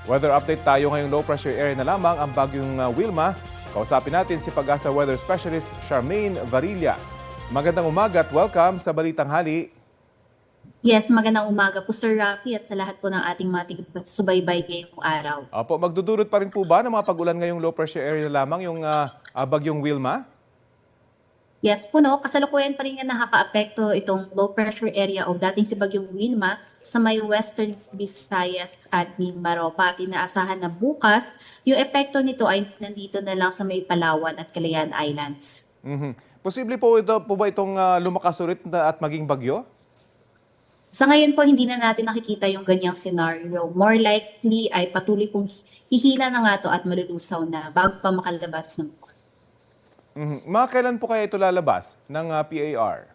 Weather update tayo ngayong low pressure area na lamang ang bagyong Wilma. Kausapin natin si Pag-asa Weather Specialist Charmaine Varilla. Magandang umaga at welcome sa Balitang Hali. Yes, magandang umaga po Sir Rafi at sa lahat po ng ating mga subaybay ngayong araw. Opo, magdudulot pa rin po ba ng mga pag-ulan ngayong low pressure area na lamang yung bagyong Wilma? Yes po no, kasalukuyan pa rin nga nakakaapekto itong low pressure area o dating si Bagyong Wilma sa may Western Visayas at Mindanao. Pati inaasahan na bukas, yung epekto nito ay nandito na lang sa may Palawan at Calayan Islands. Posible po ba itong lumakas ulit at maging bagyo? Sa ngayon po, hindi na natin nakikita yung ganyang scenario. More likely ay patuloy pong hihila na nga to at malulusaw na bago pa makalabas ng Mga kailan po kaya ito lalabas ng PAR?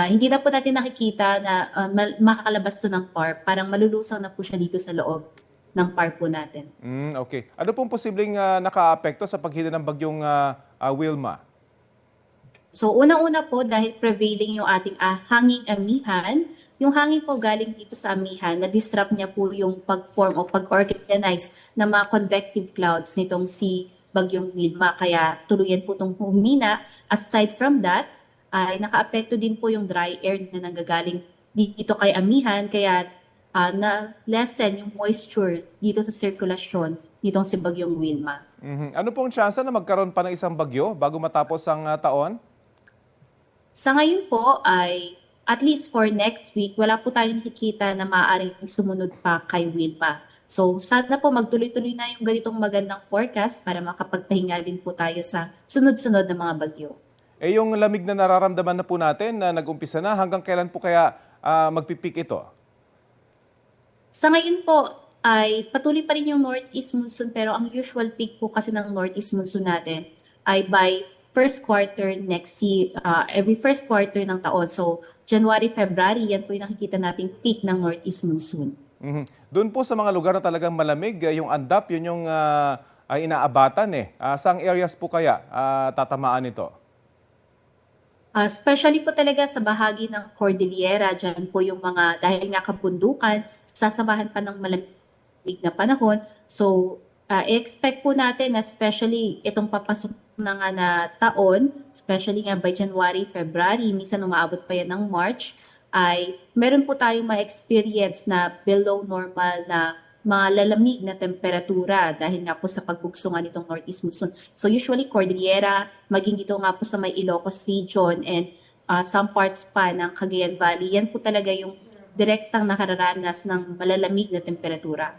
Hindi na po natin nakikita na makakalabas to ng PAR. Parang malulusaw na po siya dito sa loob ng PAR po natin. Okay. Ano pong posibleng nakaapekto sa paghila ng bagyong Wilma? So unang-una po dahil prevailing yung ating hanging amihan, yung hangin po galing dito sa amihan, na-disrupt niya po yung pag-form o pag-organize ng mga convective clouds nitong si Bagyong Wilma. Kaya tuluyan po itong humina. Aside from that, ay nakaapekto din po yung dry air na nanggagaling dito kay amihan. Kaya na-lessen yung moisture dito sa sirkulasyon nitong si Bagyong Wilma. Ano pong tsansa na magkaroon pa ng isang bagyo bago matapos ang taon? Sa ngayon po ay at least for next week, wala po tayong nakikita na maaaring sumunod pa kay Wilma. So sana po magtuloy-tuloy na yung ganitong magandang forecast para makapagpahinga din po tayo sa sunod-sunod na mga bagyo. Yung lamig na nararamdaman na po natin na nag-umpisa na, hanggang kailan po kaya magpipik ito? Sa ngayon po ay patuloy pa rin yung northeast monsoon pero ang usual peak po kasi ng northeast monsoon natin ay by first quarter next year, every first quarter ng taon. So January, February, yan po yung nakikita nating peak ng northeast monsoon. Doon po sa mga lugar na talagang malamig, yung andap, yun yung ay inaabatan eh. Saang areas po kaya tatamaan ito? Especially po talaga sa bahagi ng Cordillera, dyan po yung mga, dahil nga kabundukan, sasamahan pa ng malamig na panahon. So, expect po natin na especially itong papasok na nga na taon, especially nga by January, February, minsan umaabot pa yan ng March, ay meron po tayong ma-experience na below normal na mga lalamig na temperatura dahil nga po sa pagbugso nga nitong northeast monsoon. So usually Cordillera, maging dito nga po sa may Ilocos region and some parts pa ng Cagayan Valley, yan po talaga yung direktang nakararanas ng malalamig na temperatura.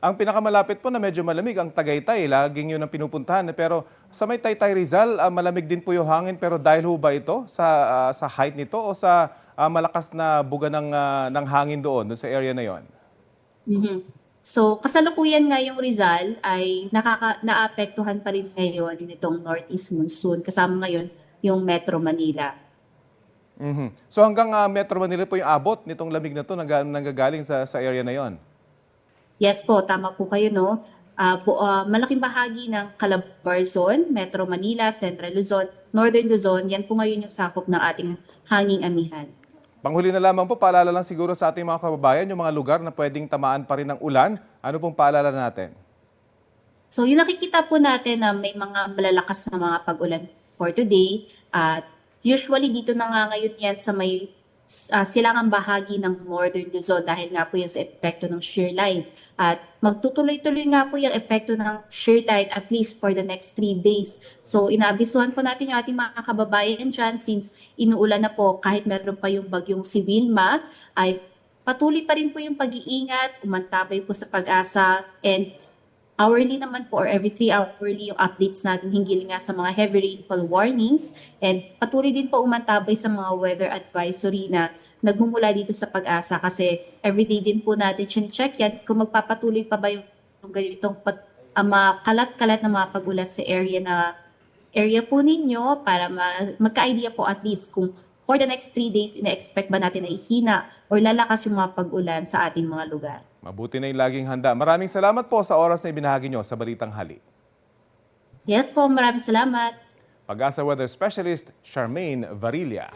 Ang pinakamalapit po na medyo malamig, ang Tagaytay, laging yun ang pinupuntahan. Pero sa may Taytay Rizal, malamig din po yung hangin. Pero dahil ho ba ito sa height nito o sa malakas na buga ng hangin doon sa area na yon? So kasalukuyan nga yung Rizal ay naapektuhan pa rin ngayon nitong northeast monsoon. Kasama ngayon yung Metro Manila. So hanggang Metro Manila po yung abot nitong lamig na to nanggagaling sa area na yon? Yes po, tama po kayo, no? Malaking bahagi ng Calabarzon, Metro Manila, Central Luzon, Northern Luzon, yan po ngayon yung sakop ng ating hanging amihan. Panghuli na lamang po, paalala lang siguro sa ating mga kababayan, yung mga lugar na pwedeng tamaan pa rin ng ulan. Ano pong paalala natin? So yung nakikita po natin na may mga malalakas na mga pag-ulan for today, at usually dito na nga ngayon yan sa may silangang bahagi ng Northern Luzon dahil nga po yan sa epekto ng shear line. At magtutuloy-tuloy nga po yung epekto ng shear line at least for the next 3 days. So inaabisuhan po natin yung ating mga kababayan dyan since inuulan na po kahit meron pa yung bagyong si Wilma, ay patuloy pa rin po yung pag-iingat, umantabay po sa Pag-asa, and hourly naman po or every 3 hourly yung updates natin hinggil nga sa mga heavy rainfall warnings, and patuloy din po umantabay sa mga weather advisory na nagmumula dito sa Pag-asa kasi everyday din po natin check yan kung magpapatuloy pa ba yung ganitong kalat-kalat na mga pag-ulan sa area po ninyo para magka-idea po at least kung for the next 3 days, ina-expect ba natin na ihina o lalakas yung mga pag-ulan sa ating mga lugar. Mabuti na yung laging handa. Maraming salamat po sa oras na ibinahagi nyo sa Balitang Hali. Yes po, maraming salamat. Pag-asa Weather Specialist Charmaine Varilla.